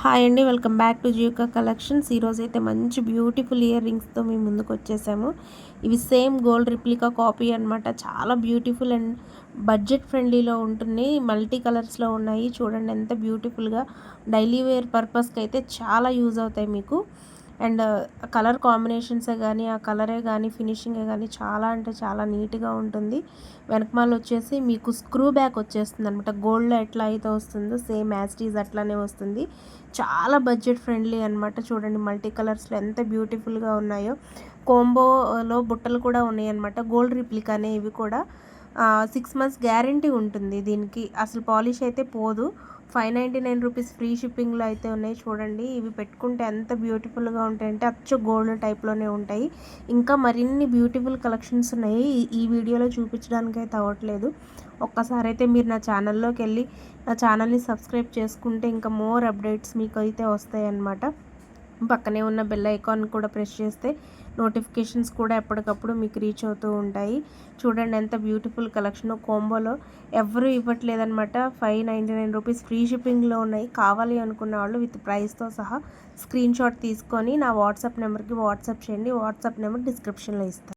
Hi అండి, welcome back to జియోకా collections. ఈరోజు అయితే మంచి బ్యూటిఫుల్ ఇయర్ రింగ్స్తో మేము ముందుకు వచ్చేసాము. ఇవి సేమ్ గోల్డ్ రిప్లికా కాపీ అనమాట. చాలా బ్యూటిఫుల్ అండ్ బడ్జెట్ ఫ్రెండ్లీలో ఉంటుంది. మల్టీ కలర్స్లో ఉన్నాయి. చూడండి ఎంత బ్యూటిఫుల్గా. డైలీ వేర్ పర్పస్కి అయితే చాలా యూజ్ అవుతాయి మీకు. అండ్ కలర్ కాంబినేషన్సే కానీ, ఆ కలరే కానీ, ఫినిషింగే కానీ చాలా అంటే చాలా నీట్గా ఉంటుంది. వెనకమాల వచ్చేసి మీకు స్క్రూ బ్యాక్ వచ్చేస్తుంది అనమాట. గోల్డ్లో ఎట్లా అయితే వస్తుందో సేమ్ యాజ్ ఇట్ ఈజ్ అట్లానే వస్తుంది. చాలా బడ్జెట్ ఫ్రెండ్లీ అనమాట. చూడండి మల్టీ కలర్స్లో ఎంత బ్యూటిఫుల్గా ఉన్నాయో. కోంబోలో బుట్టలు కూడా ఉన్నాయి అనమాట. గోల్డ్ రిప్లికానే ఇవి కూడా. 6 months గ్యారంటీ ఉంటుంది దీనికి. అసలు పాలిష్ అయితే పోదు. 599 రూపీస్ ఫ్రీ షిప్పింగ్లో అయితే ఉన్నాయి. చూడండి ఇవి పెట్టుకుంటే ఎంత బ్యూటిఫుల్గా ఉంటాయంటే అచ్చు గోల్డ్ టైప్లోనే ఉంటాయి. ఇంకా మరిన్ని బ్యూటిఫుల్ కలెక్షన్స్ ఉన్నాయి. ఈ వీడియోలో చూపించడానికి అయితే అవ్వట్లేదు. ఒక్కసారి అయితే మీరు నా ఛానల్లోకి వెళ్ళి నా ఛానల్ని సబ్స్క్రైబ్ చేసుకుంటే ఇంకా మోర్ అప్డేట్స్ మీకు అయితే వస్తాయి అన్నమాట. పక్కనే ఉన్న బెల్ ఐకాన్ కూడా ప్రెస్ చేస్తే నోటిఫికేషన్స్ కూడా ఎప్పటికప్పుడు మీకు రీచ్ అవుతూ ఉంటాయి. చూడండి ఎంత బ్యూటిఫుల్ కలెక్షన్. కోంబోలో ఎవరు ఇవ్వట్లేదనమాట. 599 రూపీస్ ఫ్రీ షిప్పింగ్లో ఉన్నాయి. కావాలి అనుకున్న వాళ్ళు విత్ ప్రైస్తో సహా స్క్రీన్ షాట్ తీసుకొని నా వాట్సాప్ నెంబర్కి వాట్సాప్ చేయండి. వాట్సాప్ నెంబర్ డిస్క్రిప్షన్లో ఇస్తాను.